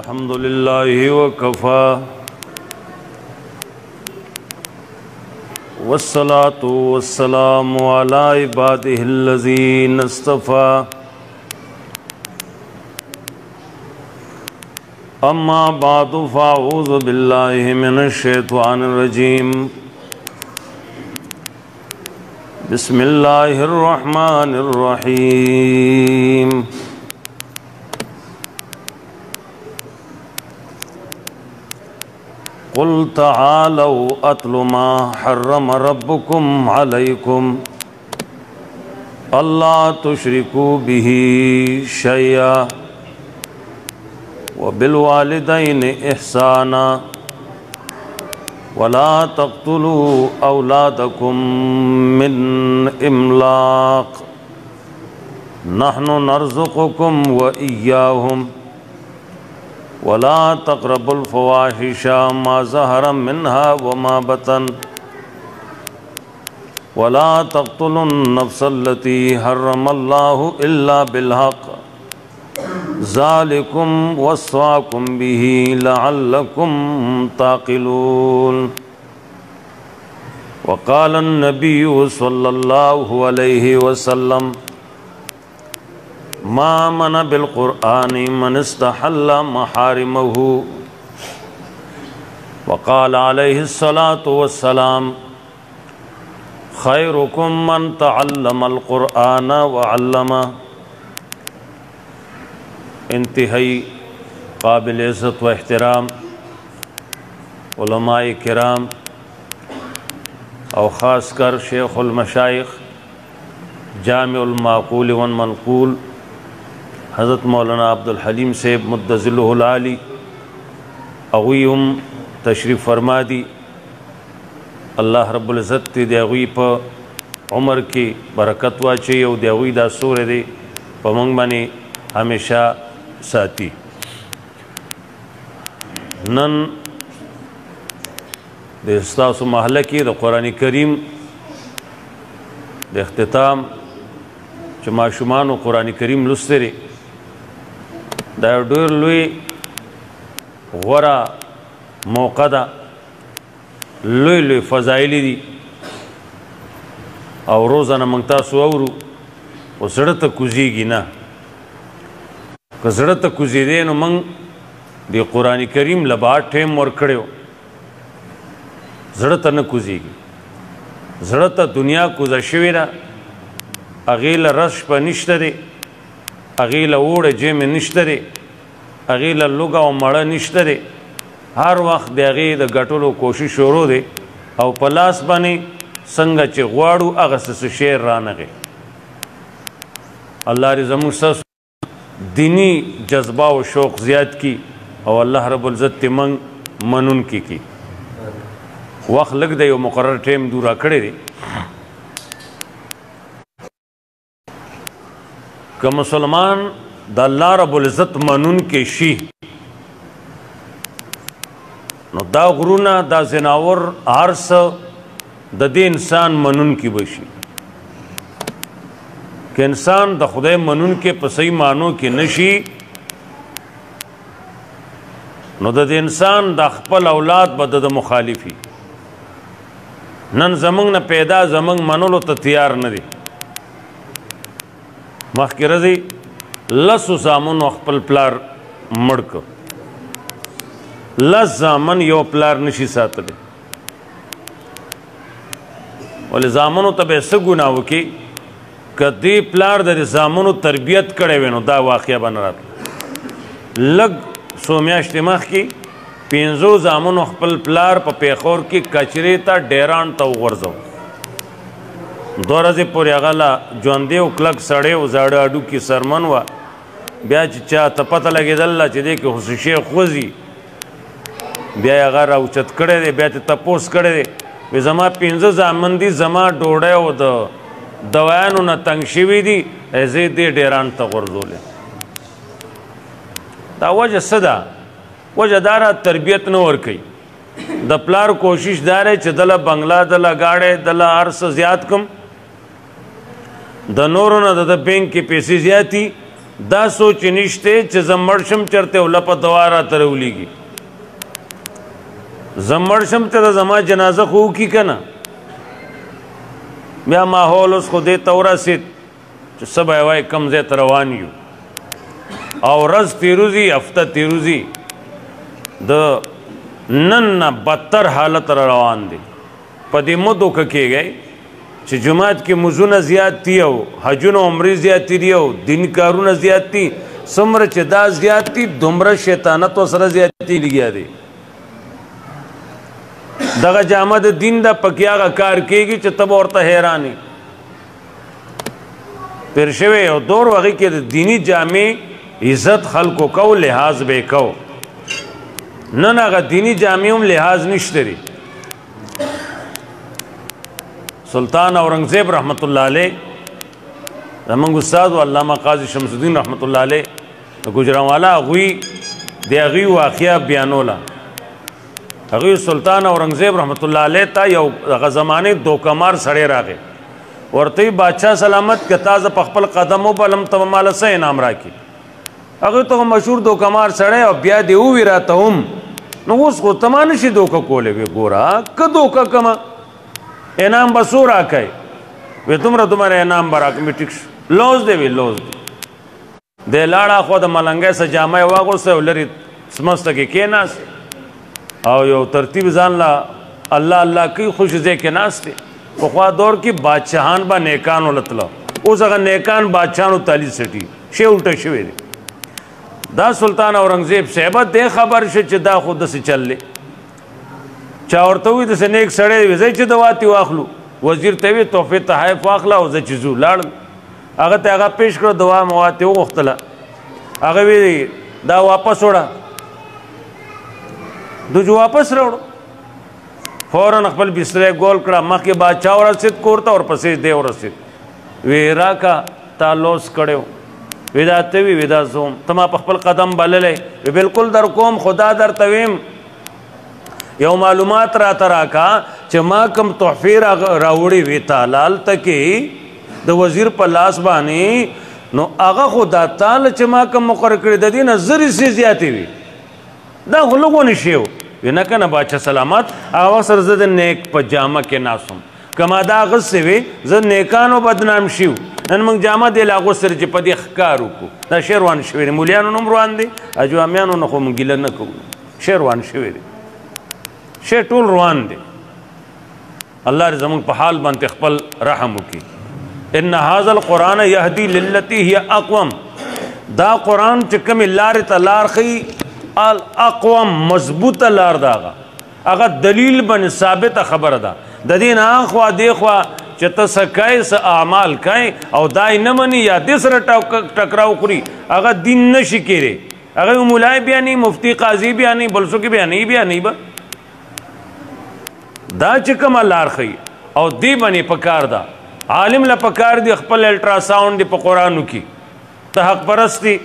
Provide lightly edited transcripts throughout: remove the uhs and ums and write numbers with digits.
الحمد لله وكفى والصلاة والسلام على عباده الذين اصطفى أما بعد فأعوذ بالله من الشيطان الرجيم بسم الله الرحمن الرحيم قل تعالوا أتل ما حرم ربكم عليكم ألا تشركوا به شيئا وبالوالدين إحسانا ولا تقتلوا أولادكم من إملاق نحن نرزقكم وإياهم ولا تقربوا الفواحش ما ظهر منها وما بطن ولا تقتلوا النفس التي حرم الله إلا بالحق ذلكم وصاكم به لعلكم تعقلون وقال النبي صلى الله عليه وسلم ما من بالقرآن من استحل محارمه وقال عليه الصلاة والسلام خيركم من تعلم القرآن وعلمه انتہائی قابل عزت و احترام علماء کرام اور خاص کر شیخ المشائخ جامع المعقول والمنقول حضرت مولانا عبدالحلیم صاحب مدظلہ العالی اغویم تشریف فرما دی اللہ رب العزت دی اغوی پا عمر کی برکت واچی او دی اغوی دا سور دی پا منگ بانی ہمیشہ ساتھی نن د استاسو محله کې د قرآن کریم د اختتام چې ماشومانو قرآن کریم لوستی دی دا یو ډېر لوی غوره موقع ده لوی لوی فضایلې دي او روزانه موږ تاسو اورو خو زړه ته کوزېږي نه که زړه ته کوزېدی نو موږ د قرآن کریم له به ټیم ورکړی و زړه ته نه کوزېږي زړه ته دنیا کوزه شوې ده هغې له رس شپه نشته دی هغې له اوړه جیمې نشته دی هغې له لوږه او مړه نشته دی هر وخت د هغې د ګټلو کوشش شروع دی او په لاس باندې څنګه چې غواړو هغسې څه شی رانغی الله دې زموږ ستاسو دینی جذبہ و شوق زیاد کی او اللہ رب العزت تی منون کی وقت لگ دے و مقرر ٹیم دورا کھڑے دے کہ مسلمان دا اللہ رب العزت منون کے شی نو دا غرونا دا زناور عرص دا دے انسان منون کی بشی کہ انسان د خدای منون کې په صحیح معنو کې نشي نو د انسان د خپل اولاد به د مخالفي نن زمونږ نه پیدا زمونږ منلو ته تیار نه دي مخکې راځي لسو زامنو خپل پلار مړ کړ لس زامن یو پلار نشي ساتلی ولې زامنو ته به څه ګناه وکړي که دی پلار د زامنو تربیت کړی وی نو دا واقعه به نه راتله لږ څو میاشتې مخکې 5 زامنو خپل پلار په پیښور کې کچرې ته ډیران ته وغورځو 2 ورځې پورې هغه له ژوندی او کلک سړی و زاړه هډوکي سرمن وه بیا چې چا ته پته لګېدله چې دی کې خو شیخ خوځي بیا یې هغه راوچت کړی دی بیا ترې تپوس کړی دی وی زما 5 زامن دي زما ډوډۍ او د دوایانو نه تنګ شوي دي زه دې ډیران ته غورځولې دا وجه څه ده وجه دا ده تربیت نه ورکوي د پلار کوشش دا دی چې دله بنګله دله ګاډی دله هر څه زیات کم د نورو نه د بینک کې پیسې زیاتي دا سوچ نشته چې زمړ شم چرته ولا په دواره ترولیږي زمړ شم ته زما جنازه خو کی کنه بیا ماحول اوس خو دې تورا سي چې سبا وای کم زه روان یو او رز تیروزی هفته تیروزی د نن بدتر حالت روان دي په دې مدو کې گئی چې جماعت کې مزونه زیات دي او حجونه عمرې زیات دي او دین کارونه زیات دي سمره چې دا زیات دي دومره شیطانت سره زیات دي لګیا دي دغه جامه د دین د پکیاغه کار کېږي چې تب ورته حیرانی پیر شوی او دور وغه کې د دینی جامې عزت خلکو کو لحاظ به کو نن هغه دینی جامې هم لحاظ نشته لري سلطان اورنګزیب رحمت الله علیه زمونږ استاد علامه قاضي شمس الدین رحمت الله علیه د ګجرانوالا غوی د هغې واقعه بیانوله هغوی سلطان اورنګزیب رحمت الله علیه ته یو هغه زمانې دوکمار سړی راغی ورته بادشاه سلامت که تازه په خپل قدم وبلم ته ماله څه انعام راکړي هغوی ته مشهور دوکمار سړی او بیا دې ووي راته هم نو اوس خو ته ما نشي دوکه کولی وی ګوره که دوکه کمه انعام به څو راکوي وی دومره انعام به راکړي ټیک شو لوز دی وی لوز دی دی لاړه خو د ملنګۍ څه جامه یې واغوسته او لرې سمسته کې کېناست او یو ترتیب ځان له الله الله کوي خوش ځای کې ناست دی پخوا دور کې بادشاهان به نیکانو لتله اوس هغه نیکان بادشاهانو تالی سټي شی الټه شوی دی دا سلطان اورنګزیب صاحبه دې خبر شي چې دا خو داسې چللی چا ورته وي داسې نیک سړی وي ځئ چې دواتې واخلو وزیر ته وي تحفې تحایف واخله او زه چې ځو لاړم هغه ته هغه پیش کړه دوا مواد یې وغوښتله هغه وی دا واپس وړه دوجو واپس راوړو فوراً خپل بستر ګول کړه مخکې بادشاه ورسېد کور ته ورپسې دی ورسېد وی راکه تا لوس کړی وی دا ته وي وی دا زوم ته ما په خپل قدم بللی وی بلکل در کوم خدا درته ویم یو معلومات راته راکا چې ما کوم تحفې راوړې وي تاله هلته کې د وزیر په لاس باندې نو هغه خو دا تاله چې ما کوم مقرر کړې د دې نه زر حصې زیاتې وي دا خو لږونه شی و وی نه که نه بادشاه سلامت هغه وخت سره زه د نیک په جامه کې ناست وم که ما دا اغوستې وي زه نیکانو بدنام شي و نن موږ جامه دې له اغوستل چې په دې ښکار وکړو دا شی روان شوی دی مولیانو نه هم روان دی اجوامیانو نه خو موږ ګیله نه کوو شی روان شوی دی شی ټول روان دی الله دې زموږ په حال باندې خپل رحم وکړي ان هذا القرآن یهدي للتی هي اقوم دا قرآن چې کومې لارې ته لار ښیي الاقوم مضبوطه لار ده هغه دلیل باندې ثابته خبره ده د دې نه اخوا دې خوا چې ته څه کوې څه اعمال کوې او دا یې نه مني یا دې سره ټکراو خوري هغه دین نشي کېدی هغه مولای بیانوي مفتي قاضي بیانوي بل څوک بیانوي به دا چې کومه لار ښیي او دې باندې پکار ده عالم له پکار دی خپل الټراساؤنډ دی په قرآنو کې ته حق پرست دی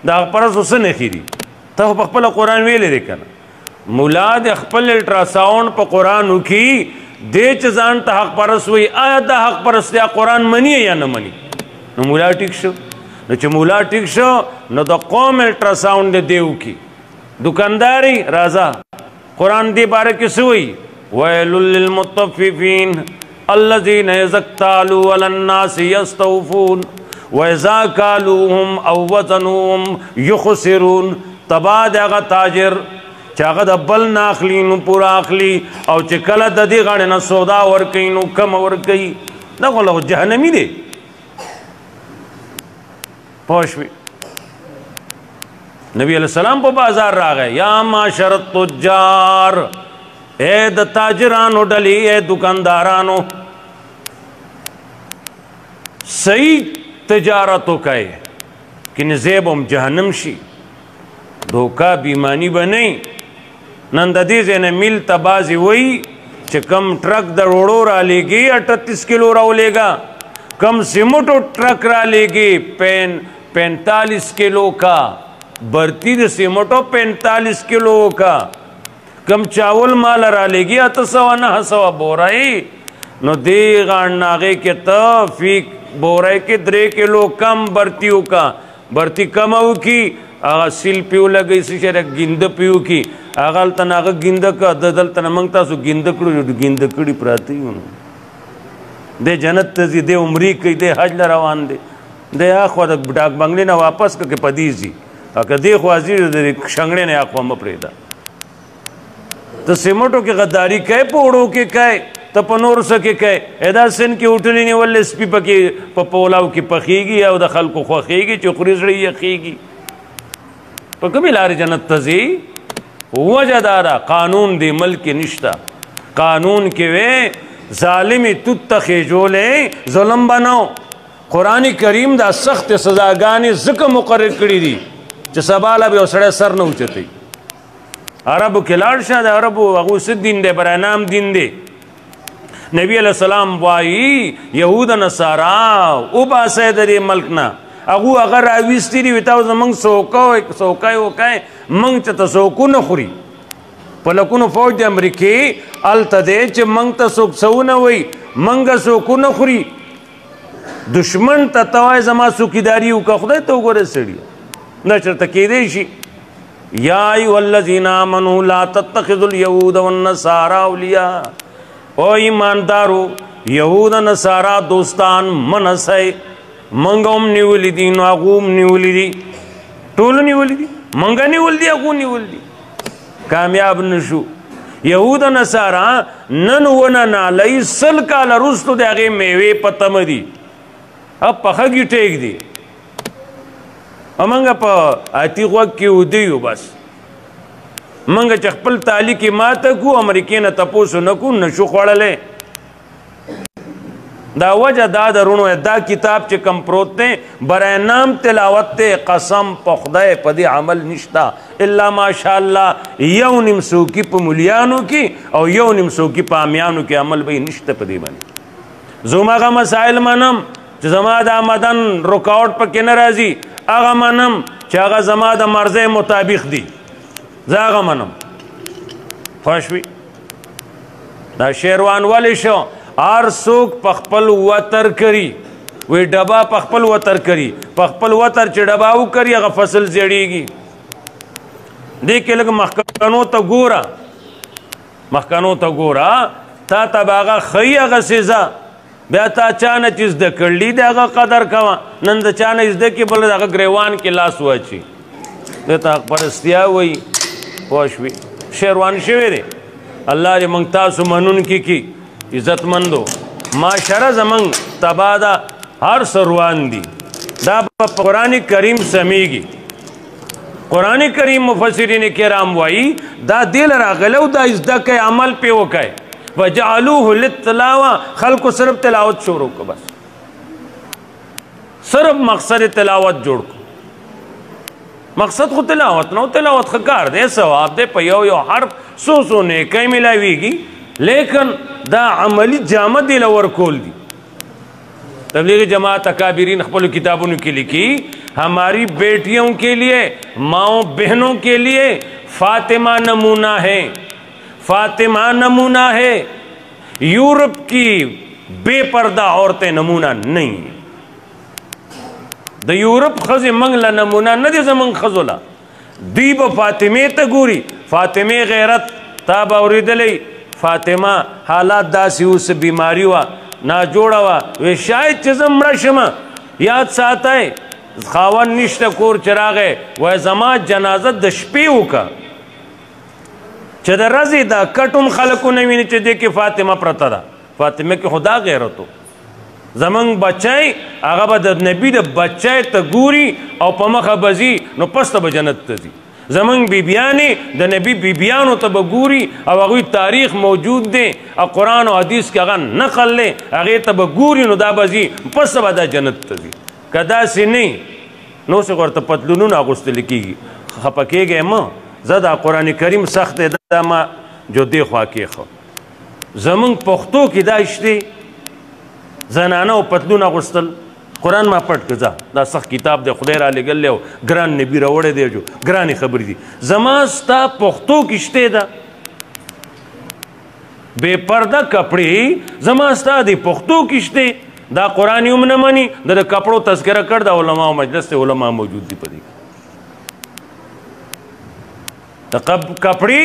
د حق پرستو څه نښې دي ته په خپله قرآن ویلی دی که نه ملا د خپل الټراساؤنډ په قرآنو کې دې چې ځان ته حق پرست وایي آیا دا حق پرست یا قرآن مني یا نه مني نو مولا ټیک شو نو چې مولا ټیک شو نو د قوم الټراساؤنډ دی دیو کې دکانداري راځه قرآن دې باره کې څه وایي ویل للمطففین الذین اذا اکتالوا علی الناس یستوفون واذا کالوهم او وزنوهم یخسرون تبا د هغه تاجر چې هغه د بل نه اخلي نو پوره اخلي او چې کله د دې غاړې نه سودا ورکوي نو کم ورکوي دا خو له جهنمي دی پوه شوې نبی علیہ السلام په بازار راغی یا معاشر التجار اے د تاجرانو ډلې اے دکاندارانو صحیح تجارت وکړئ کنه زیب هم جهنم شي دھوکا بیمانی به نه نن د دې ځای نه میل ته بعضې وایي چې کم ټرک د روړو رالیږي 38 کیلو راولېږه کم سیمټو ټرک رالیږي 45 کیلو کا برتی د سیمټو 45 کیلو کا کم چاول مال رالیږي 800 900 بورای نو دې غاړ ناغې کې ته فی بورای کې 3 کیلو کم برتیو کا برتی کمو کی هغه سیل پیو لګی سره ګینده پیو کی هغه تن هغه ګینده کا ددل تن منګ تاسو ګینده کړو ګینده کړي پراتی د جنت ته زی د عمرې کوي د حج روان دي د اخو د ډاک بنگلې نه واپس کړه پدیزي اګه د خوازي د شنګړې نه اخو م پرېدا ته سیمټو کې غداری کوي پوړو کې کوي ته په نور سکه کوي ادا سن کې اٹھلې نه ول سپي پکې په پولاو کې پخېږي او د خلکو خوخېږي چې خوريزړې یخېږي په کومه لار جنت ته زی وجدارا قانون دی ملک نشتا قانون کې وې ظالمی تتخې جولې ظلم بناو قرآن کریم دا سخت سزاګانې ځکه مقرر کړي دي چې سباله به سړی سر نه اوچتي عربو کې لاړ شه د عربو هغه څه دین دی برای نام دین دی نبی علیہ السلام وایي یهود نصارا او باسه د دې ملک نه هغه اگر راويستي دي وتاو زمنګ سوکای وکای منګ ته سوکو نه خوري په لکونو فوج د امریکای التدې چې منګ ته سوک سونه وي منګ سوکو نه خوري دشمن ته توای زما سوکیداری او که خدای ته وګوره سړی نه چرته کېدې شي یا ایو الذین آمنوا لا تتخذوا اليهود والنصارى اولیاء او ایماندارو یهود نصارا دوستان منسئ منګوم نیولې دي نو هغه نیولې دي ټول نیولې دي منګ نیولې دي هغه نیولې دي کامیاب نشو یهود نصارا نن ونه نالای سل کال رستو د هغه میوه پتم دي اب پخږي ټیک دي امنګ په اتی وخت کې ودیو بس منګ چې خپل تعالی کې ماته کو امریکای نه تاسو نه کو نشو خوړلې دا وجه دا درونو دا کتاب چې کم پروت ته برای نام تلاوت ته قسم په خدای په دې عمل نشتا الا ماشاءالله یو نیم سو کی په مليانو کې او یو نیم سو کی په امیانو کې عمل به نشته په دې باندې زماغه مسائل منم چې زما د آمدن رکاوټ په کې ناراضي هغه منم چې هغه زما د مرزه مطابق دي زاغه منم خوشوي دا شیروان والی شو هر څوک په خپل وتر کری وی ډبا په خپل وتر کری په خپل وتر چې ډبا و کری هغه فصل زیړیږي دې کې لږ مخکنو ته ګورا تا تباغه خی هغه سزا بیا تا چانه چې زده کړلی د هغه قدر کوه نن د چانه زده کې بل هغه ګریوان کې لاس واچي دې ته حق پرستیا وایي پوه شوي شیروان شوی دی الله دې موږ تاسو منونکي کې عزتمندو معاشره زمونږ تبا ده هر څه روان دي دا په قرآن کریم سمیږي قرآن کریم مفسرین کرام وایي دا دې له راغلی دا زده کوي عمل پې وکړئ وجعلوه للتلاوه خلکو صرف تلاوت شروع کو بس صرف مقصد تلاوت جوړ کو مقصد خو تلاوت نو تلاوت خکار دی ثواب دی په یو حرف سو نیکۍ ملاویږي لیکن دا عملی جامه دی لور کول دی تبلیغ جماعت اکابرین خپل کتابوں کی لکھی ہماری بیٹیوں کے لیے ماؤں بہنوں کے لیے فاطمہ نمونہ ہے فاطمہ نمونہ ہے یورپ کی بے پردہ عورتیں نمونہ نہیں د یورپ خزی منگلا نمونہ ندی زمنگ خزولا دی با فاطمه تا گوری فاطمه غیرت تاب اوریدلی فاطمه حالات داسی اس بیماری وا نا جوڑا وا وی شاید چیزم مرشما یاد ساتا ہے خاون نشتا کور چراغے وی زمان جنازت د شپیو کا چه دا رزی دا کٹم خلقو نوینی چه دے که فاطمه پرتا دا فاطمه که خدا غیرتو زمنگ بچائی آغا با دا نبی دا بچائی تا گوری او پا مخا بزی نو پس تا با جنت تا زی زمنگ بیبیانی دا نبی بیبیانو تا با گوری او اگوی تاریخ موجود دے او قرآن و حدیث که اگا نقل لے اگوی تا با گوری نو دا بزی پس تا با دا جنت تا زی کدا سی نہیں نو سے غورتا پتلونون آگوست لکی گی خپکے گئے ما زدہ قرآن کریم سخت دا ما جو دے خواہ کے خواہ زمنگ پختو کی دا اشتے زنانه او پتلون اغوستل قرآن ما پټ کزا دا سخت کتاب دی خدای را لګل له ګران نبی راوړی دی جو ګرانی خبرې دي زما ستا پښتو کشته ده بے پرده کپڑے زما ستا دی پښتو کشته دا قرآن هم نه مني د کپړو تذکره کړ د علماء مجلس ته علما موجود دي په دې د کپړې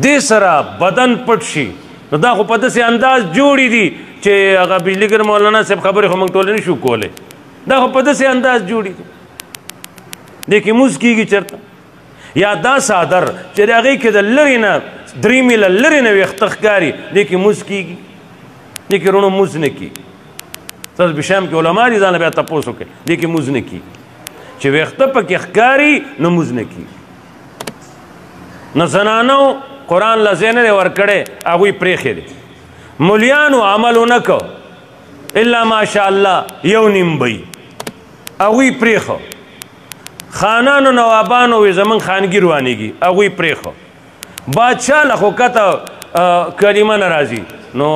دې سره بدن پټ شي نو دا خو په داسې انداز جوړې دي چې هغه بجلیګر مولانا صاحب خبرې خو موږ ټول نه شو کولی دا خو په داسې انداز جوړې دي دې کې موز کېږي چېرته یا دا څادر چې د هغې کې د لرې نه 3 میله لرې نه ویښته ښکاري دې کې موز کېږي دې کې رونو موز نه کېږي ستاسو بشام کې علما دي ځان بیا تپوس وکړي دې کې موز نه کېږي چې ویښته پکې ښکاري نو موز نه کېږي نو زنانو قرآن له ځای نه دی ورکړی هغوی پرېښې دی مولیانو عمل ونه کو الا ماشاء الله یو نیم بی هغوی پرېښه خانانو نوابانو وی زمون خانګي روانېږي هغوی پرېښه بادشاه له خو کته کلمه نه راځي نو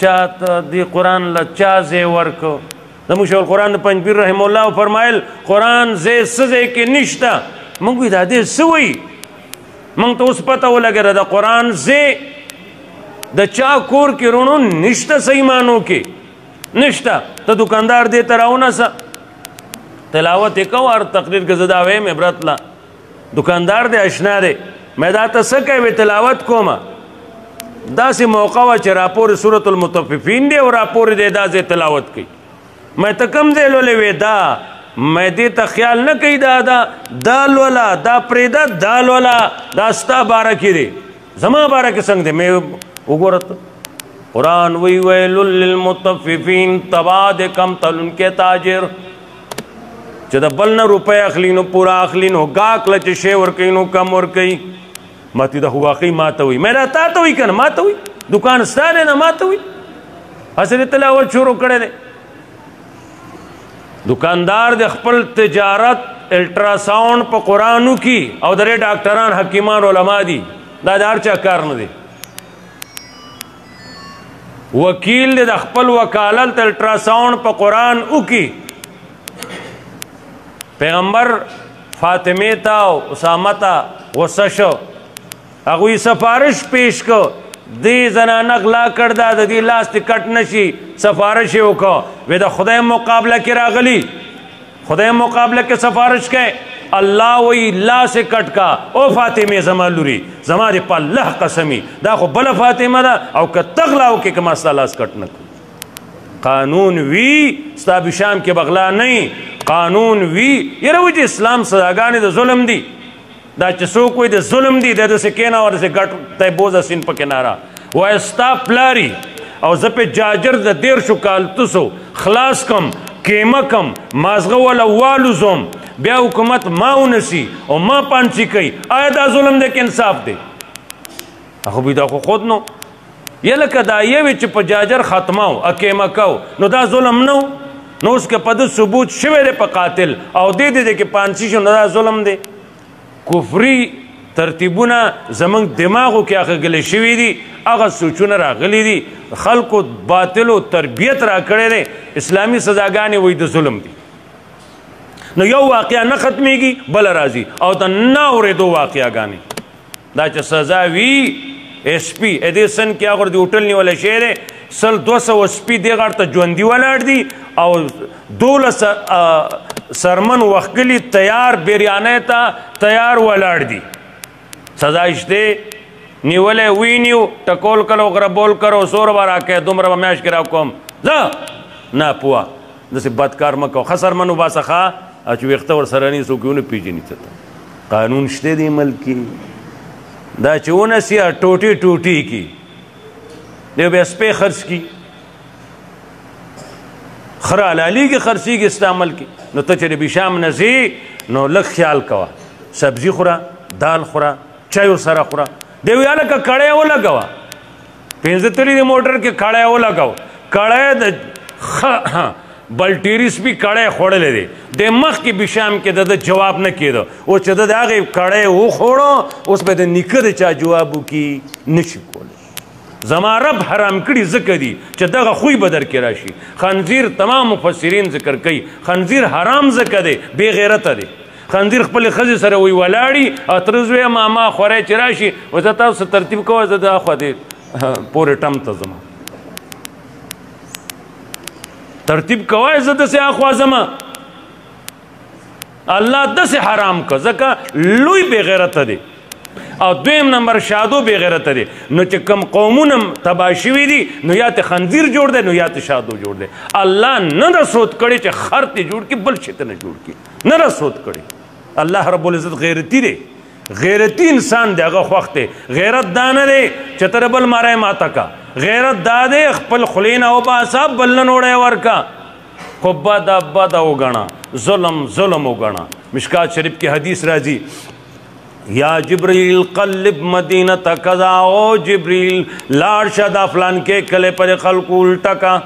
چاته دې قرآن له چا ځای ورکو زموږ شیخ القرآن د پنجپیر رحم الله فرمایل قرآن ځای څه ځای کې نشته موږ وی دا دې څه وایي موږ ته اوس پته ولګېده د قرآن ځای د چا کور کې رونو نشته صحیح معنو کې نشته ته دکاندار دې ته راونسه تلاوت یې کوه هر تقریر کې زه دا ویم عبرت لا دکاندار دی اشنا دی مې دا ته څه کوې تلاوت کومه داسې موقع وه چې راپور سورة المطففین دی او راپور دی دا ځای تلاوت کوي مې ته کوم ځای لولې وې دا مې دې ته خیال نه کوي دا لوله دا پرېږده دا لوله دا ستا باره کې دی زما باره کې څنګه دی مې وګوره ته قرآن وی ویل للمطففین تبا د کم تلونکې تاجر چې د بل نه روپۍ اخلي نو پوره اخلي نو ګاک له چې شی ورکوي نو کم ورکوي ما ته دا خو واقعي ما ته وایي مې دا تا ته وایي که نه ما ته وایي دکان ستا دی نه ما ته وایي هسې دې تلاوت شروع کړی دی دکاندار د خپل تجارت الټراساؤنډ په قرآن وکړي او درې ډاکټران حکیمان علما دي دا د هر چا کار نه دی وکیل دی د خپل وکالت الټراساؤنډ په قرآن وکړي پیغمبر فاطمه ته او اسامه ته غصه شو هغوی سفارش پیش کو دې زنانه غلا کړ دا د دې لاس دې کټ نشي سفارش یې وکړه وی د خدای مقابله کې راغلی خدای مقابله کې سفارش کوي الله وی لاس یې کټ کا او فاطمه زما لوري زما دې په الله قسمي دا خو بله فاطمه ده او که تغلا وکړې که ما ستا لاس کټ نه کړو قانون وی ستا بشام کې بغلا نه قانون وی یره وی چې اسلام سزاګانې د ظلم دي دا چې څوک وایي د ظلم دي د داسې کېنه او داسې ګټ تی بوزه سین په کناره وایه ستا پلاري او زه پې جاجر د 13 کالتوسو خلاص کم کیمه کم مازغه وله والوزم بیا حکومت ما ونسي او ما پانسي کوي آیا دا ظلم دی که انصاف دی خو بی دا خو خود نو یا لکه دا یوې چې په جاجر ختمه و کیمه کو نو دا ظلم نه نو اوس که په ده ثبوت شوی دی په قاتل او دې دی که پانسي شو نو دا ظلم دی کفري ترتیبونه زمونږ دماغو کې اخیستل شوي دي هغه سوچونه راغلي دي خلکو باطلو تربیت راکړی دی اسلامي سزاګانې وایي د ظلم دي نو یو واقعه نه ختمیږي بله راځي او د نه اورېدو واقعهګانې دا چې سزا وي ایس پي ایډیسن کې هغه د هوټل نیولی شوی دی 100-200 سپي دې غاړ ته ژوندي ولاړ دي او 12 سرمن وختلی تیار بریانه ته تیار ولاړ دي سزا شته نیولې وینیو ټکول کلو غربول کرو سور بارا کې دومره به میاش کې را کوم زه نه پوه داسې بدکار مه کوه ښه سرمن وباسه چې ویښته ورسره نه څوک ونه پېژني ته قانون شته دی ملک کې دا چې ونسي ټوټې ټوټې کې دی بیا سپی خرڅ کي خره حلالېږي خرڅېږي ستا عمل کې نو ته چې د بشام نه ځې نو لږ خیال کوه سبزي خوره دال خوره چای ورسره خوره دی وی هلکه کړی ولګوه 15 تلي د موټر کې کړی ولګوه کړی د بلټیري سپي کړی خوړلی دی د مخکې بشام کې د جواب نه کېده اوس چې د هغې کړی وخوړو اوس به د نیکه د چا جواب وکړي نشي کولی زما رب حرام کړي ځکه دي چې دغه خوی به در کې راشي خنزیر تمام مفسرین ذکر کوي خنزیر حرام ځکه دی بې غیرته دی خنزیر خپلې ښځې سره وی ولاړي او ترز وی ماما خوری چې راشي و زه تاسو ترتیب کوه زه دا خوا دې پورې ټم ته ځم ترتیب کوای زه داسې اخوازمه الله داسې حرام که ځکه لوی بې غیرته دی او دویم نمبر شادو بې غیرته دی نو چې کوم قومونه تباه شوي دي نو یا ته خنزیر جوړ دی نو یا ته شادو جوړ دی الله نه ده سود کړی چې خر ته جوړ کړي بل شي ته نه جوړ کړي نه ده سود کړی الله رب العزت غیرتی دی غیرتی انسان دی هغه خوښ دی غیرت دا نه دی چې ته بل ماری ماته کا غیرت دا دی خپل خولې نه وباسه بل نه نوړی ورکه خو بده بده وګڼه ظلم ظلم وګڼه مشکات شریف کې حدیث راځي یا جبریل قلب مدینه کذا او جبریل لاړ شه دا فلان کې کلی پر خلکو الټه کا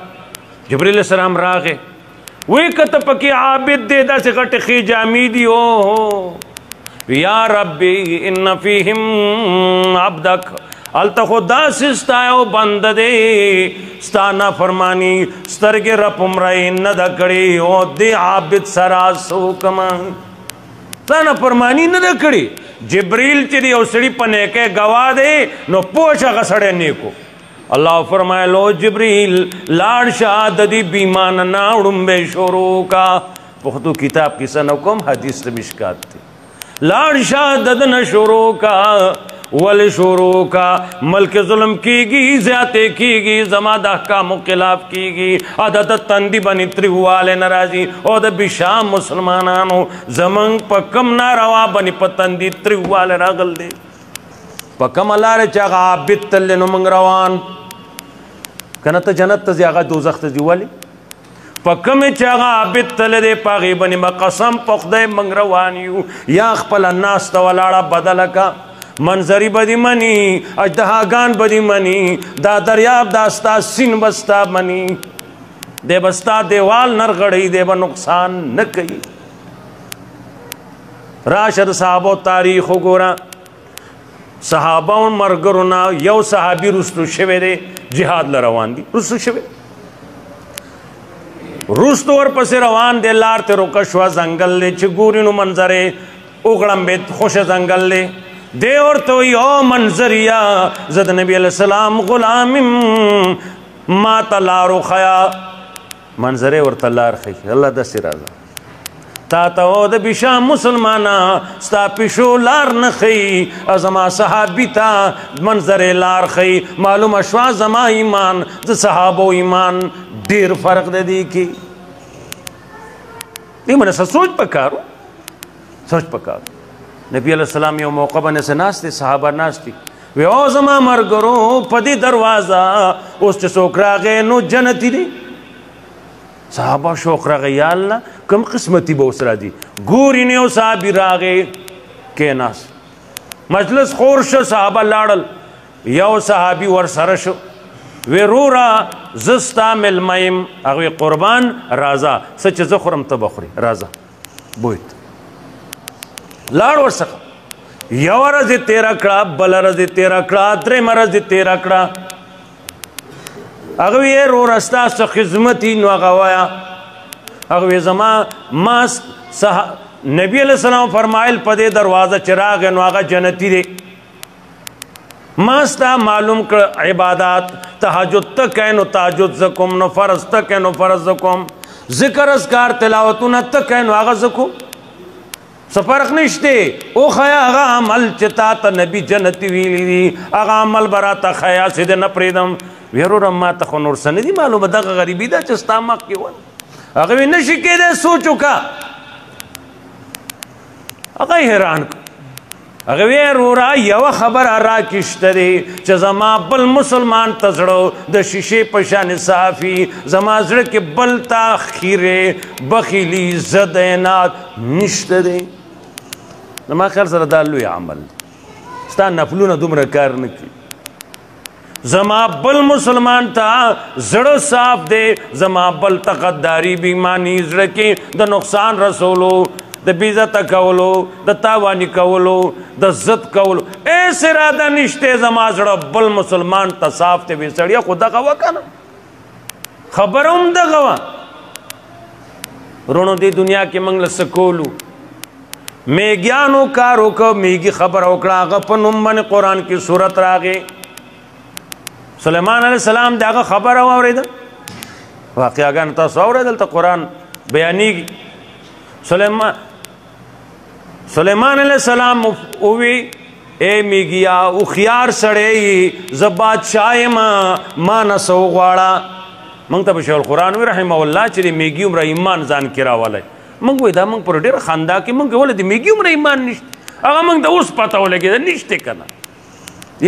جبریل السلام راغې وی که ته پکې عابد دی داسې غټې ښې جامې دي او یا ربی ان فیهم عبدک الته خو داسې ستا یو بنده دی ستا نافرماني سترګې رپمرۍ نه ده کړې او دې عابد سره څه وکړمه ستا نافرماني نه ده کړې جبریل چې دی یو سړي په نیکۍ ګواه دی نو پوه شه هغه سړی نیکو الله فرمایلو جبریل لاړ شه د دې بیمانه نه وړومبی شروع کا پښتو کتاب کیسه نه کوم حدیث د مشکات دی لاړ شه د ده نه شروع کا ول شروع کا ملک ظلم کیږي زیاتې کیږي زما د احکامو خلاف کیږي د تندي باندې تریواله ناراضي او د بشام مسلمانانو زمنګ په کم ناروا باندې په تندي تریواله راغل دي په کم لاره چې هغه عابد تل نو موږ روان کنه ته جنت ته ځي هغه دوزخ ته ځي ولې په کمې چې هغه عابد تل دی په هغې باندې به قسم په خدای موږ روان یو یا خپله ناسته ولاړه بدله کا منظری بدی منی اجدهاگان بدی منی دا دریاب دا ستا سین بستا منی دے بستا دیوال نرغڑی دے با نقصان نکی راشد صحابو تاریخ گورا صحابو مرگرونا یو صحابی رسلو شوے دے جہاد لروان دی رسلو شوے رسلو ورپس روان دے لارتے روکشوا زنگل دے چگورینو منظرے اگڑم بیت خوش زنگل دے دے اور تو یو منظریا زد نبی علیہ السلام غلام ما تلارو خیا منظرے اور تلار خی اللہ دستی رازا تا تو د بشام مسلمانا ستا پیشو لار نخی ازما صحابی تا منظر لار خی معلوم اشوا زما ایمان د صحابو ایمان دیر فرق دے دی کی دی من ایسا سوچ پکارو نبی علیہ السلام یو موقع بنے سے ناستی صحابہ ناستی وی او زما مرگرو پدی دروازہ اس چه سوک راگے نو جنتی دی صحابہ شوق راگے یا اللہ کم قسمتی با اس را دی گوری نیو صحابی راگے کے ناس مجلس خورش صحابہ لاڑل یو صحابی ور سرشو وی رو را زستا ملمائم اگوی قربان رازا سچ زخورم تبخوری رازا بویت لاړ ورڅخه یو ورځ یې تېره کړه بله ورځ یې تېره کړه درېیمه ورځ یې تېره کړه هغه وی وروره ستا څه خدمت وي نو هغه وایه هغه وی زما ما نبی علیہ السلام فرمایل په دې دروازه چې راغی نو هغه جنتي دی ما ستا معلوم کړ عبادات تهجد ته کوې نو تهجد زه کوم نو فرض ته کوې نو فرض زه کوم ذکر اذکار تلاوتونه ته کوې نو هغه زه کوم څه فرق نشته او خیا هغه عمل چې تا ته نبی جنتي ویلی دي هغه عمل به راته ښیه چې د نه پرېږدم وی وروره ما ته خو نور څه نه دي معلومه دغه غریبي ده چې ستا مخکې ول هغه وی نشي کېدی سوچ وکړه هغه یې حیران کړ هغه وی وروره یوه خبره راکشته دی چې زما بل مسلمان ته زړه د شیشې په شان صافي زما زړه کې بل تا خیرې بخیلي زد عناد نشته دی زما خیال سره دا لوی عمل ستا نفلونه دومره کار نه کوي زما بل مسلمان ته زړه صاف دی زما بل ته غداري بېایماني زړه کې د نقصان رسولو د بیزته کولو د تاواني کولو د ضد کولو ایس اراده نشته زما زړه بل مسلمان ته صاف دی وی سړیه خو دغه وکړه نه خبره هم دغه وه رونو دې دنیا کې موږ له څه کولو میږیانو کار وکړه میږي خبره وکړه هغه په نوم باندې قرآن کې صورت راغې سلیمان علیه السلام د هغه خبره واورېده واقعاګان تاسو اورئ دلته قرآن بیانېږي سلیمان علیہ السلام وی اے میگیا هوښیار سړی زه بادشاه یم ما نه څه وغواړه. موږ ته به شیخ القرآن وی رحمه الله چې د میږي عمره ایمان ځان کې راولی. موږ وایي دا موږ پر ډېره خندا کې موږ ولې د میږي عمره ایمان نشته. هغه موږ ته اوس پته ولګېده نشته که نه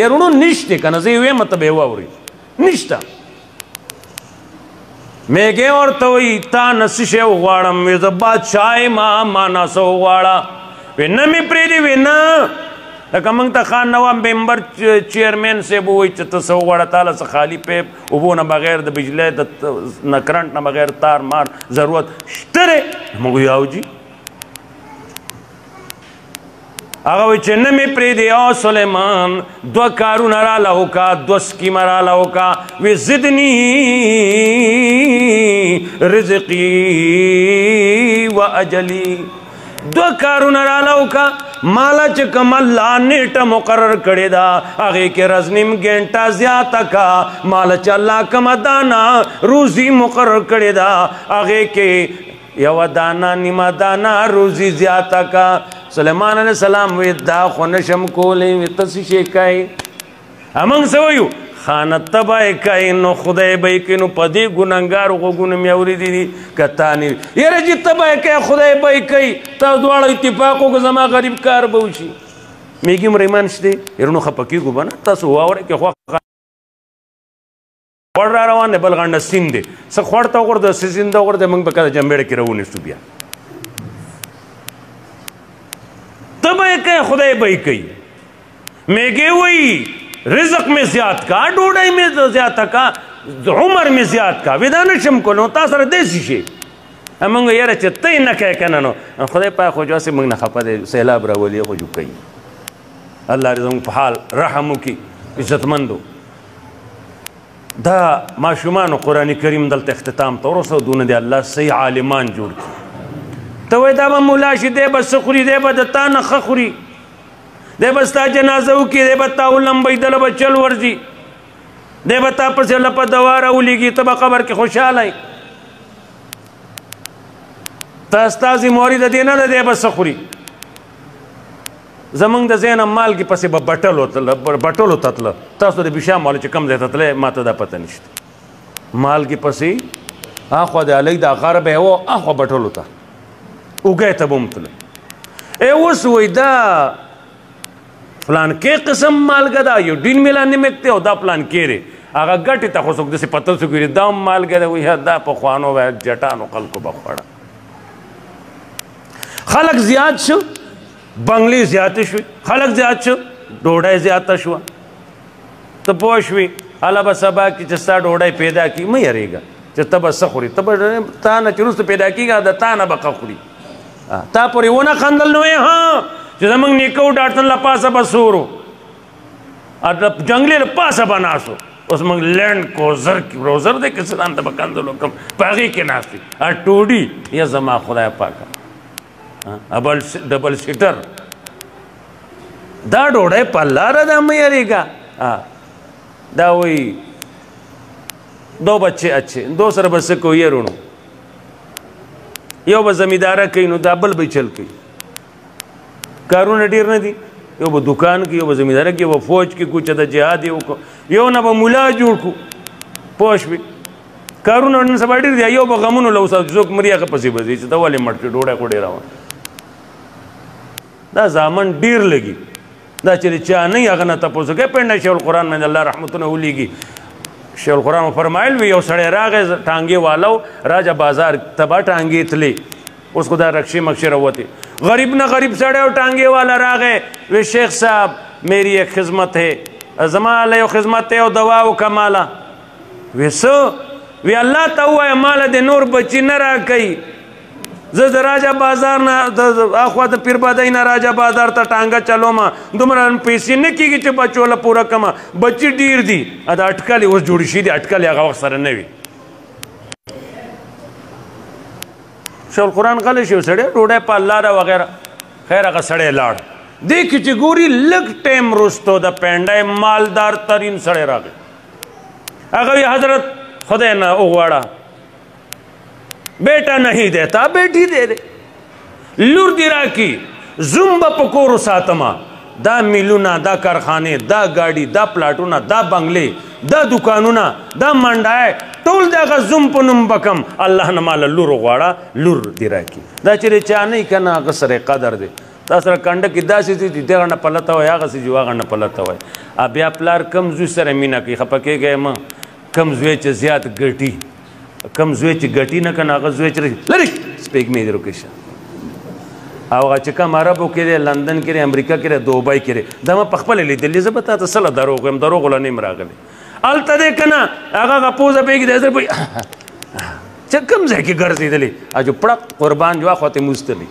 یارونو نشته که نه زه یې وایم ته به یې واورئ نشته. میږی ورته وایي تا نه څه شی وغواړم وی زه بادشاه یم ما نه څه وغواړه. وی نه مې پرېږدي وی نه لکه موږ ته خان نواب ممبر چیرمین صاحب ووایي چې ته څه وغواړه تاله څه خالي پیپ اوبو نه بغیر د بجلی نه کرنټ نه بغیر تار مار ضرورت شته دی. موږ وایو او جي هغه وایي چې نه مې پرېږدي او سلیمان 2 کارونه راله وکړه 2 سکیمه راله وکړه وی زدني رزقي و اجلي 2 کارونه راله وکړه مالا چې کوم الله نیټه مقرر کړې ده هغې کې ورځ نیم ګنټه زیاته کا مالا چې الله کومه دانه روزي مقرر کړې ده هغې کې یوه دانه نیمه دانه روزي زیاته کا. سلیمان علیہ السلام وی دا خو نشم کولی وی ته څه شی کوې موږ څه وایو خانه ته به یې کوې نو خدای به یې کوي نو په دې ګنهګارو غوږونه مې اورېدي دي که تا نه یاره چې ته به یې کوې خدای به یې کوي تاسو دواړه اتفاق وکړو زما غریب کار به وشي. میږي عمره ایمان شته یارونو خفه کېږو به نه تاسو واورئ که خوا خوړ را روان دی بل غنډه سیند دی څه خوړ ته وغورځه څه سیند ته وغورځه موږ به کله جمبیړه کې راونیسو بیا ته به یې کوې خدای به یې کوي. میږی وایي رزق میں زیاد کا ډوډۍ میں زیاته کا عمر میں زیاد کا وی دا نشم کولی نو تا سره داسې شي موږ یاره چې ته یې نه کوې که نه نو خدای پاک خو جاسې موږ نه خفه دی سیلاب راولي خو جو کوي. الله دې زموږ په حال رحم وکړي. عزتمندو دا ماشومانو قرآن کریم دلته اختتام ته ورسو دونه دی الله صحیح عالمان جوړ کړي. ته وایې دا به ملا شي دی به څه خوري دی به د تا نه ښه خوري دی به ستا جنازه وکړي دی به تا ولمبوي دله به چل ورځي دی به تا پسې لپه دوا راولېږي ته به قبر کې خوشحاله یې ته ستا ذمواري د دې نه ده دی به څه خوري. زمونږ د ذهن مالګې پسې به بټلو ته تله تاسو د بشام والا چې کوم ځای ته تللی ما ته دا پته نشته مالګې پسې اخوا د هلک دا غر به یې و اخوا بټلو ته اوږی ته به هم تله اوس وایي دا فلانکې قسم مالګه ده یو ډین میلا نمک دی او دا پلانکې دی هغه ګټې ته خو څوک داسې پته څوک ویلي دا هم مالګه ده وایي دا پخوانو جټانو خلکو به خوړه. خلک زیات شو بنګلې زیاتې شوې خلک زیات شو ډوډۍ زیاته شوه ته پوه شوې هله به سبا کې چې ستا ډوډۍ پیدا کړي مه یېرېږه چې ته به څه خوري ته به تا نه چې وروسته پیدا کېږي د تا نه به ښه خوري تا پورې ونه خندل نو یې ها چې زمونږ نیکه و ډاکټر له پاسه به سورو جنګلې له پاسه به ناستو اوس موږ لینډ کوزر روزر دی که څه ځان ته به کندل وکړم په هغې کې ناست وي ټوډي یا زما خدای پاکه ډبل سیټر دا ډوډۍ په لاره ده مه یېرېږه دا وایي 2 بچے اچھے 2 سره به څه کوو یېرونو یو به زمینداره کوي نو دا بل به چل کوي کارونه ډېر نه دي یو به دکان کې یو به زمینداره کې یو به فوج کې کوو چې د جهاد یې وکړو یو نه به ملا جوړ کړو پوه شوې کارونه نن سبا ډېر دي یو به غمونو له اوسه څوک مري هغه پسې به ځي چې ته ولې مړ شې ډوډۍ خو ډېره وه دا زامن ډېر لګي دا چې چا نه هغه نه تپوس کوي پنډه شیخ القرآن باندې الله رحمتونه ولیږي شیخ القرآن فرمایل وي یو سړی راغی ټانګې والو راجه بازار ته به ټانګې تلې اوس خو دا رکشې مکشې راوتې غریب نه غریب سړی او ټانګې والا راغی وی شیخ صاحب میری ایک خدمت ہے زما له یو خدمت ہے او دوا وکړه ماله وی څه وی الله ته ووایه ماله د نور بچي نه راکوي زه د راجه بازار نه اخوا د پیربادۍ نه راجه بازار ته ټانګه چلوم دومره پیسې نه کېږي چې بچو له پوره کړمه بچي ډېر دي دا اټکلې اوس جوړې شوي دي اټکلې هغه وخت سره نه وي شیخ القرآن غلی شي سړی ډوډۍ په الله ده وغیره خیر هغه سړی لاړ دې کې چې ګوري لږ ټایم وروستو د پینډۍ مالدار ترین سړی راغی هغه وی حضرت خدای نه وغواړه بیٹا نہیں دیتا بیٹی دے دے. لور دی راکی زوم با پکورو ساتما. دا میلونا، دا کارخانے، دا گاڑی، دا پلاټونا، دا بنگلے، دا دکانونا، دا منډای ټول دغه زوم په نوم بکم. الله نه ماله لور غواړه لور دی راکي. دا چېرې چا نه کنه هغه سره قدر دی. تا سره کنډه کې داسې دي دغه نه پلته وای هغه سې هغه نه پلته وای. بیا پلار کم زوی سره مینه کوي خفه کېږی ما کم زوی چې زیات ګټي کم زوی چې ګټي نه کنه هغه زوی چې لرې سپېږمۍ دې روکېشه او هغه چې کوم عربو کې دی لندن کې دی امریکا کې دی دوبۍ کې دی دا ما پخپله لیدلي زه به تا ته سله دروغ وایم دروغ له نیم راغلی هلته دی که نه هغه پوزه پرېږدي دی چې کوم ځای کې ګرځېدلې اجو پړق قربان جو اخواتې مستلی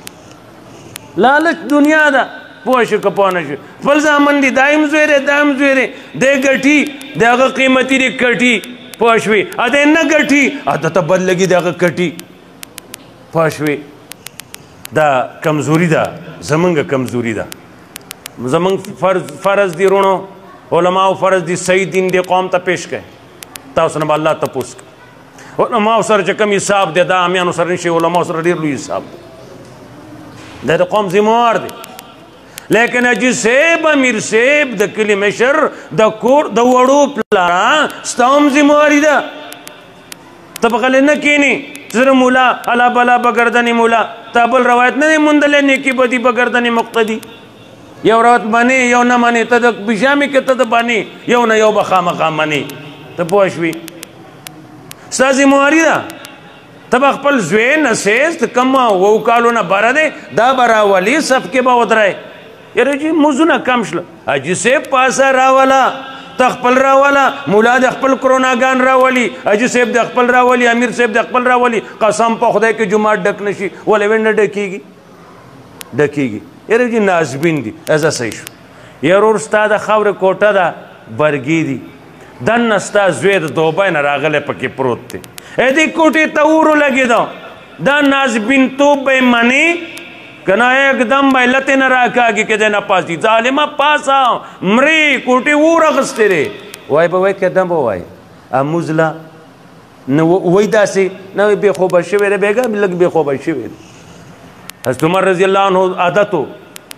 لالچ دنیا ده پوه شو که پوه نه شو خپل زامن دي دا هم زوی دی دا هم زوی دی دی ګټي د هغه قیمتي دی کټي پوه شوې ا دی نه ګټي ا دته بد لګي د هغه کټي پوه شوې دا کمزوري ده زمونږ کمزوري ده زمونږ فرض دي رونو علماء فرض دي صحیح دین دی قوم ته پیش کړئ تاسو نه به الله تپوس کوي علماء سره چې کوم حساب دی دا امیانو سره نشي علماء سره ډېر لوی حساب دی دا د قوم ذموار دی لیکن اجي صاحب امیر صاحب د کلي مشر د کور د وړو پلار ستا هم ذمواري ده ته به غلی نه کښېنې زره مولا الله بلا بگردنی مولا تا بل روایت نه دی موندلی نیکي بدي بگردنی مقتدي یو روایت منې یو نه منې ته د پیژامې کې ته د بانې یو نه یو به خامخا منې ته پوه شوې ستا ذمواري ده ته به خپل زوی نسیز ته کم 7 کالو نه بره دی دا به راولي صف کې به ودرئ یاره جي مزونه کم شله حاجي صاحب پاسه راوله ته خپل راوله مولا د خپل کروناګان راولي حاجي صاحب د خپل راولي امیر صاحب د خپل راولي قسم په خدای کې جومات ډک نه شي ولې ونډه ډکېږي یاره جي نازبین دي ازه صحیح شو یاره ور ستا د خاورې کوټه ده برګي دي دننه ستا زوی د دوبۍ نه راغلی پکې پروت دی دې کوټې ته ورو لګېده دا نازبین توب به یې منې که نه एकदम به لتې نه راکاږي که دی نه پاس دي ظالمه پاسه مرې کوټې اور اخیستې دی وایي به وایي که دم به وایي اموزله نه وایي داسې نه وایي بې خوبه شوی دی بېګا لږ بې خوبه شوی دی حضرت عمر رضی الله عنه عادت و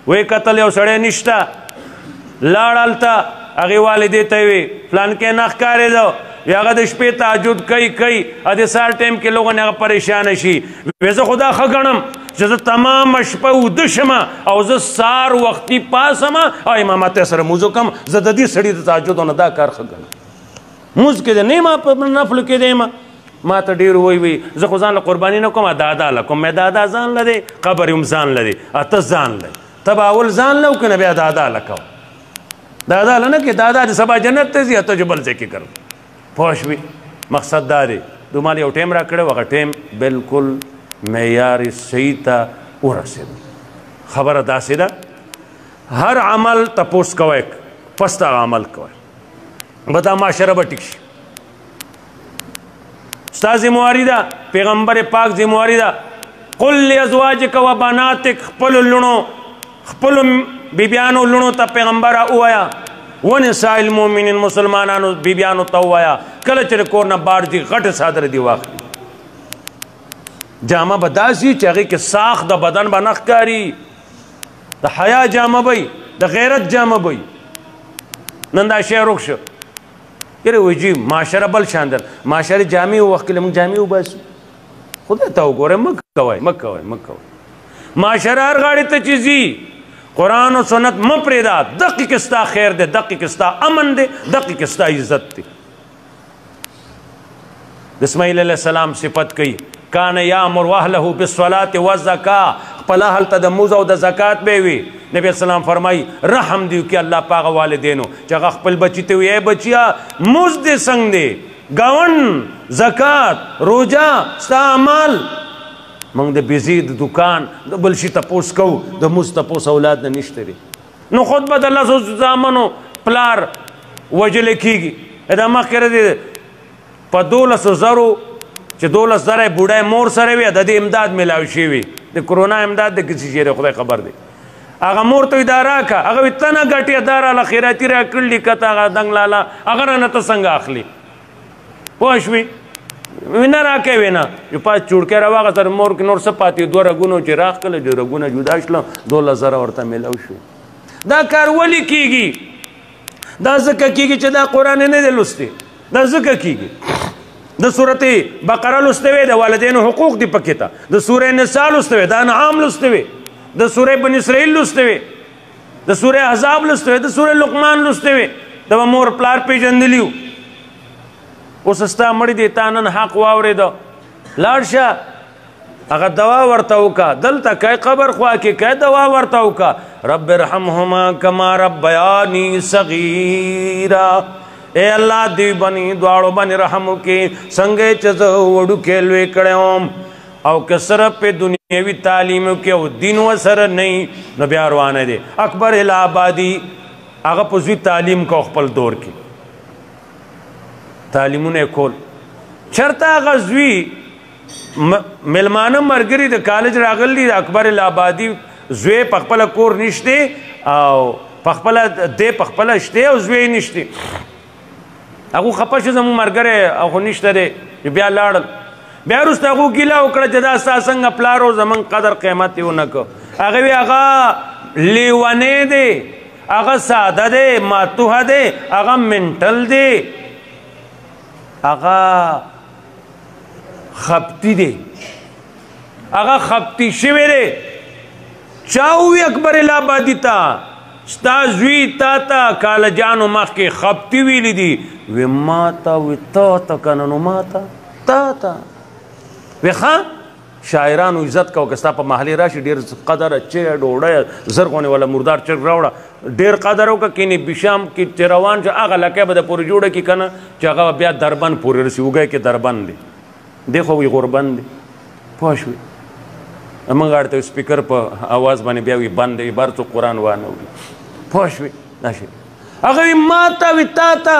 وایي کتل یو سړی نشته لاړ هلته هغې والدې ته یې وی فلان کې نه ښکارېده یا هغه د شپې تهجد کوي ا د سهار ټایم کې لوګو نه هغه پریشانه شي وی زه خو دا ښه ګڼم چې زه تمامه شپه اوده شمه او زه سهار وختي پاسمه او امامت یې سره مونځ وکړم زه د دې سړي د تهجدو نه دا کار ښه ګڼم مونځ کې دی نه ما په نفلو کې دی ما ته ډېر وی زه خو ځان له قرباني نه کوم دادا له کوم مې دادا ځان له دی قبر هم ځان له دی ته ځان له ته به اول ځان له وکړه بیا دادا له کوه دادا له نه کې دادا د سبا جنت ته ځي ته جو بل ځای کې کړم پوه شوې مقصد دا دی دومال یو ټایم را کړی هغه ټایم بلکل معیار صحیح ته ورسېد خبره داسې ده هر عمل تپوس کوئ پس د عمل کوئ به دا معاشره به ټیک شي ستا ذمواري ده پیغمبر پاک ذمواري ده قل لازواجک و بناتک خپلو لوڼو خپلو بیبیانو لوڼو ته پیغمبره ووایه ونساء المؤمنین مسلمانانو بیبیانو ته ووایه کله چې د کور نه بار دي غټې څادرې دي واخلي جامه به داسې چې هغې کې ساخ د بدن به نه ښکاري د حیا جامه به د غیرت جامه به نن دا شی روک شو یاره وایي جي معاشره بل شان ده معاشرې جامې وخت کې موږ جامې وباسو خدای ته وګورئ مه کوئ معاشره هر غاړې ته چې ځي قرآن و سنت مه پرېږده دقې کې ستا خیر دی دقې کې ستا امن دی دقې کې ستا عزت دی د اسماعیل علیه السلام صفت کوي کان یامر اهله بالصلاة والزکا خپل اهل ته د مونځ او د زکات به وي نبی اسلام فرمایي رحم دی وکړي الله په هغه والدینو چې هغه خپل بچي ته وي ای بچیا مونځ دې څنګه دی ګاونډ زکات روژه ستا اعمال موږ د بیزي د دکان د بل شي تپوس کوو د مونځ تپوس اولاد نه نشته دی نو خود به د لسو زامنو پلار وژلی کېږي دا مخکې دی په 12,000 چې 12,000 بوډای مور سره وي د دې امداد میلاو شوي د کرونا امداد د کسی شی خدای خبر دی هغه مور ته دا راکړه هغه وایي ته نه ګټې دا راله خیراتي راکړلي که ته هغه دنګ لاله هغه رانه ته څنګه اخلي پوه شوې نه راکې وینا یو پاس چوړکې راواغه تر مور کې نور څه پاتې دوه رګونو چې راخ کله جو رګونه جدا شله 12,000 ورته میلاو شو دا کار ولې کیږي دا ځکه کیږي چې دا قرآن نه دی لوستی دا ځکه کیږي د سورت بقره لوستی وی د والدینو حقوق دی پکې ته د سورې نساء لوستی وی د انعام لوستی وی د سورې بني اسرائیل لوستی وی د سورې احزاب لوستی وی د سورې لقمان لوستی وی د مور پلار پیژندلیو اوس ستا مړی دی تا نن حق واورېده لاړ شه هغه دوا ورته وکړه دلته که قبر خوا کې که دوا ورته وکړه رب ارحمهما کما ربیانی صغیرا اے الله دی بنی دواړو باندې رحم وکړي څنګه چې زه وړوکی لوی کړی وم او که صرف په دنیوي تعلیم کې او دین ورسره نه وي نو بیا روانه دی اکبر الآبادي هغه په زوی تعلیم کو خپل دور کې تعلیمونه کول چرته هغه زوی ملمانه مرګري د کالج راغلی د اکبر الآبادي زوی په خپل کور نشته او په خپل د په خپل شته او زوی نشته هغه خپه شو زمو مرګره او نشته دی بیا لاړل بیا وروسته هغه ګیله وکړه چې دا ستا څنګه پلار او زمون قدر قیمت یې ونه کړ هغه وی هغه لیونی دی هغه ساده دی ماتوه دی هغه منټل دی هغه خپتی دی هغه خپتی شوی دی چا وی اکبر الآبادي ته ستا زوی تا ته کالجانو مخکې خپتی ویلی دي وی ما ته وی تا ته کنه نو ما ته تا ته وی ښه شاعرانو عزت کوه که ستا په محلې راشي ډېر قدره چی ډوډۍ زرغونې والا مردار چرګ راوړه ډېر قدر وکړه کینې بشام کې چې روان شه هغه لکۍ به د پورې جوړه کړي که نه چې هغه بیا دربند پورې رسي اوږی کې دربند دی دی خو وی غوربند دی پوه شوې موږ اړ ته سپیکر په اواز باندې بیا وی بند دی بار څوک قرآن وانه وي پوه شوې دا شی هغه وی ما ته وی تا ته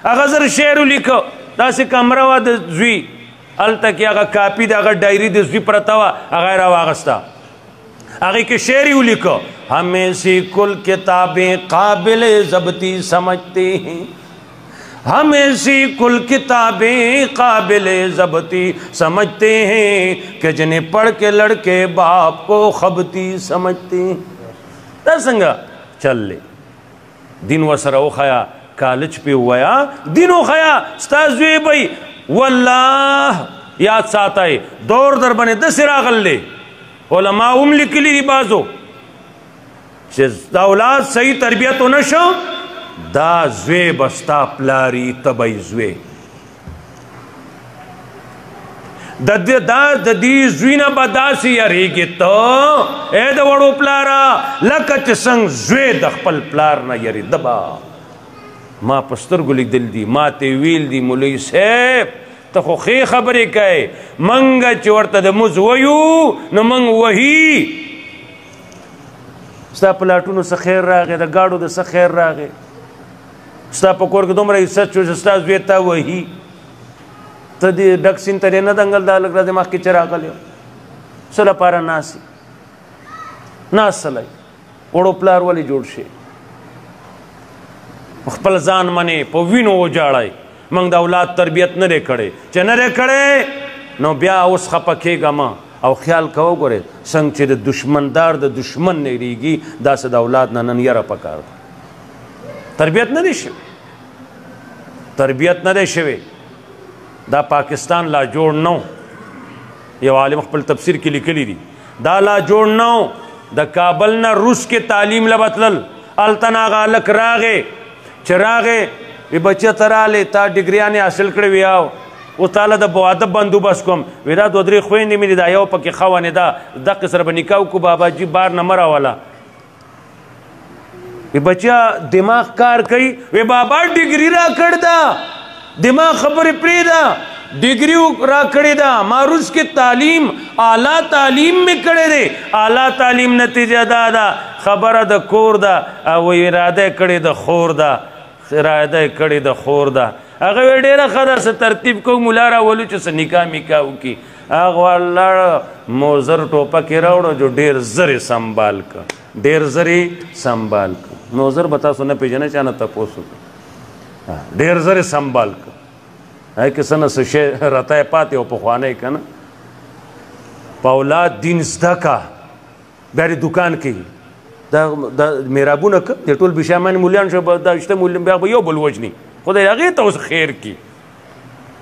هغه زر شعر ولیکه داسې کمره وه د زوی هلته کې هغه کاپي د هغه ډایري د زوی پرته وه هغه یې راواغسته هغې کې شعر یې ولیکه ہمیں سی کل کتابیں قابل ضبطی سمجھتے ہیں ہمیں سی کل کتابیں قابل ضبطی سمجھتے ہیں کہ جنہیں پڑھ کے لڑکے باپ کو خبتی سمجھتے ہیں دا څنګه چل لے دین ورسره وښیه کالج پې ووایه دین وښیه ستا زوی به والله یاد ساتئ دور در باندې داسې راغلی علما هم لیکلي دي بعضو چې د اولاد صحیح تربیت ونه شو دا زوی به ستا پلاري ته به یې زوی د دې زوی نه به داسې یریږي ته ای د وړو پلاره لکه چې څنګه زوی د خپل پلار نه یریده به ما په سترګو لیدل دي ما ته ویل دي مولوي صاحب ته خو ښې خبرې کوې منګه چې ورته د مز ویو نو منګ وهي ستا په لاټونو څه خیر راغی د ګاډو د څه خیر راغی ستا په کور کې دومره عزت شو چې ستا زوی ته وهي ته دې ډک سیند ته نه دنګل دا لږ راځې مخکې چې راغلی څه لپاره ناسې ناست سلی وړو پلار ولې جوړ شي خپل ځان منې په وینو وجاړئ موږ د اولاد تربیت نه دی کړی چې نه دی کړی نو بیا اوس خفه کېږه مه او خیال کوه ګورې څنګه چې د دشمندار د دشمن نه ریږي داسې د اولاد نه نن یره پکار ده تربیت نه دی شوی تربیت نه دی شوی دا پاکستان لا جوړ نو یو عالم خپل تفسیر کې لیکلی دي دا لا جوړ نو د کابل نه روس کې تعلیم لبتلل هلته نه هغه هلک راغې چې راغې وی بچه ته رالې تا ډګریانې حاصل کړې وي او تعالی د ادب بندوبست کوم وی دا دوه درې خویندې مې دي دا یو پکې ښه ونې ده دقې سره به نکاح وکړو باباجي بار نه مه راوله وی بچه دماغ کار کوي وی بابا ډګري را کړ ده دماغ خبرې پرېږده ډګري را کړې ده ما روس کې تعلیم اعلی تعلیم مې کړی دی اعلی تعلیم نتیجه دا ده خبره د کور ده او اراده یې کړې د خور ده اراده یې کړې د خور ده هغه وی ډېره ښه ده څه ترتیب کوو ملا راولو چې څه نکاح میکاح وکړي هغه ولاړه موزر ټوپک یې راوړه جو ډېر زر یې سنبال که ډېر زر یې سنبال که موزر به تاسو نه پېژنئ چا نه تپوس وکړه ډېر زر یې سنبال که هغې کې څه نه څه شی رتی پاتې او پخوانی که نه په اولاد دین زده که بیا دې دکان کوي دا میرابونه که د ټول بشامان مولیان شو دا شته مولیان بیا به یو بل وژني خدای هغې ته اوس خیر کړي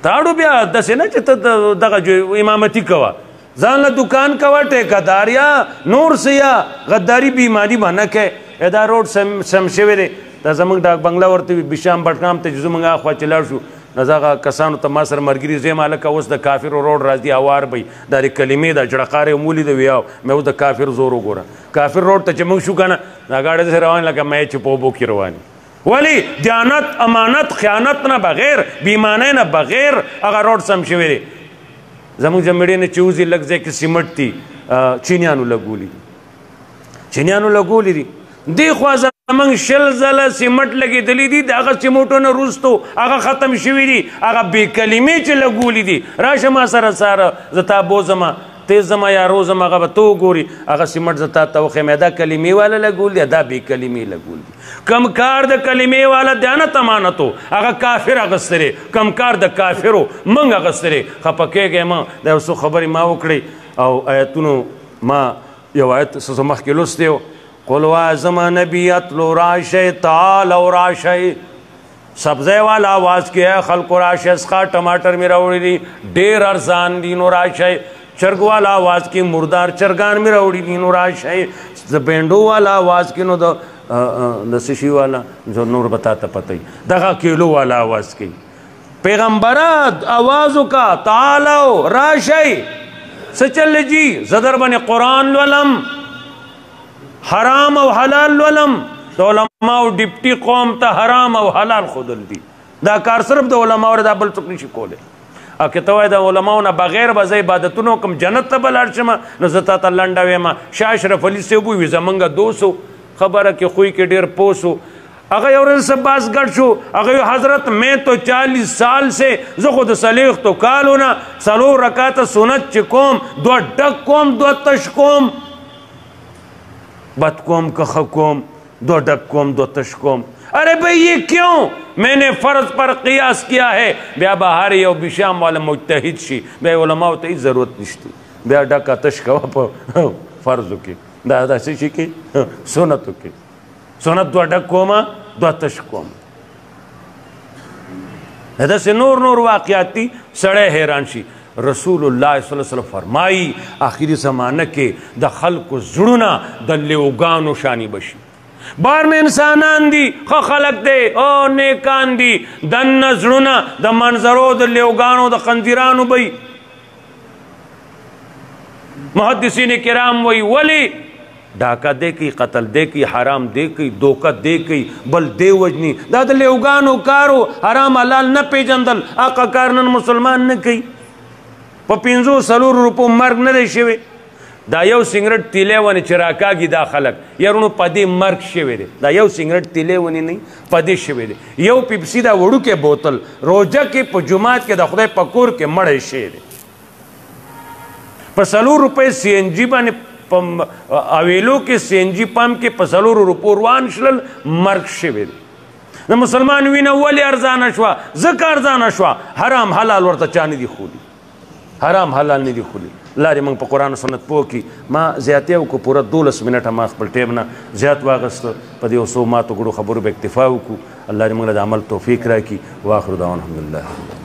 تاړو بیا داسې نه چې ته دغه امامتي کوه ځان له دکان کوه ټیکهدار یا نور څه یا غداري بیماري به نه کوې دا روډ سم شوی دی دا زموږ ډاک بنګله ورته وي بشام بټګام ته چې زموږ هاخوا چې لاړ شو نو دغه کسانو ته ما سره ملګري زیم هلکه اوس د کافرو روډ راځي هوار به دا د کلمې دا جړقار یې مولیده ویاو مې اوس د کافر زور وګوره کافر روډ ته چې موږ شو که نه دا ګاډۍ داسې روان لکه مې چې په اوبو کې رواني ولی دیانت امانت خیانت نه بغیر بیمانۍ نه بغیر هغه روډ سم شوی دی زموږ جمبیړې نه چې وځي لږ ځای کې سیمټ دي چینیانو لګولي دي چینیانو لګولي دي دې خوا زموږ شل ځله سیمټ لګېدلي دي د هغه سیمټو نه وروستو هغه ختم شوي دي هغه بې کلمې چې لګولي دي راشه ما سره ساره زه تا بوځمه تیز زما یا روزم هغه به ته وګوري هغه سیمټ زه تا ته وښیم دا کلمې والا لګول دي دا بې کلمې لګول دي کم کار د کلمې والا دیانت امانتو هغه کافر اخیستی دی کم کار د کافرو موږ اخیستی دی خفه کېږئ مه دا یو څو خبرې ما وکړئ او آیتونو ما یو آیت څه مخکې لوستی و قل وایه زما نبي اتلو راشئ تعالو راشئ سبزی والا آواز کې خلکو راشئ اسخا ټماټر مې راوړي دي ډېر ارزان دي نو راشئ چرګ والا آواز کې مردار چرګان مې راوړي دي نو راشئ د بینډو والا آواز کې نو د څه شي والا جو نور به تا ته پته وي دغه کیلو والا آواز کوي پیغمبره آواز وکړه تعالو راشئ څه چل جي زه در باندې قرآن لولم حرام او حلال لولم د علماو ډپټي قوم ته حرام او حلال ښودل دي دا کار صرف د علماو دا بل څوک نشي کولی او که ته وایې د علماو نه بغیر به زه عبادتونه وکړم جنت ته به لاړ شم نو زه تا ته لنډه ویم شاه اشرف علي صاحب ووي زمونږ دوست و خبره کې خوی کې ډېر پوس و هغه یو ورځ سب باز ګډ شو هغه حضرت میں تو 40 سال سے زه خو د څلوېښتو کالو نه څلور رکاته سنت چې کوم دوه ډک کوم دوه تش کوم بد کوم که ښه کوم دو ڈک کوم دو تش کوم ارے بھئی یہ کیوں میں نے فرض پر قیاس کیا ہے بیا بہار یو بشام والا مجتہد شي بیا علماء ته هیڅ ضرورت نشته بیا ډکه تش کوه په فرضو کې دا داسې شي کې سنتو کې سنت دوه ډک کومه دوه تش کوم داسې نور واقعات دي سړی حیران شي رسول الله صلی الله علیه وسلم فرمایي آخري زمانه کې د خلکو زړونه د لیوګانو شاني بشي بار میں انسانان دی خو خلق دے او نیکان دی دن زړونه د منظرو د لیوګانو د خنزیرانو بی محدثین کرام وی ولی ډاکه دے کی قتل دے کی حرام دے کی دوکه دے کی بل دے وجنی دا د لیوګانو کارو حرام حلال نه پیژندل اقا کار نن مسلمان نه کوي په 500 روپو مرګ نه دی شوی دا یو سیګریټ تیلی ونې چې راکاږي دا خلک یارونو په دې مرګ شوی دی دا یو سیګریټ تیلی ونې نه په دې شوی دی یو پیپسي دا وړوکی بوتل روژه کې په جومات کې د خدای په کور کې مړی شوی دی په 4 روپۍ سی این جي باندې په اویلو کې سی این جي پمپ کې په 4 روپو روان شلل مرګ شوی دی د مسلمان وینه ولې ارزانه شوه ځکه ارزانه شوه حرام حلال ورته چا نه دي ښودي حرام حلال نه دي ښودي لارې موږ په قرآن و سنت پوه کړي ما زیاتې وکړو پوره 12 منټه ما خپل ټیم نه زیات واغسته په دې اوسو ماتو ګړو خبرو به اکتفا وکړو الله دې موږ له د عمل توفیق راکړي واخر دعوانا الحمدلله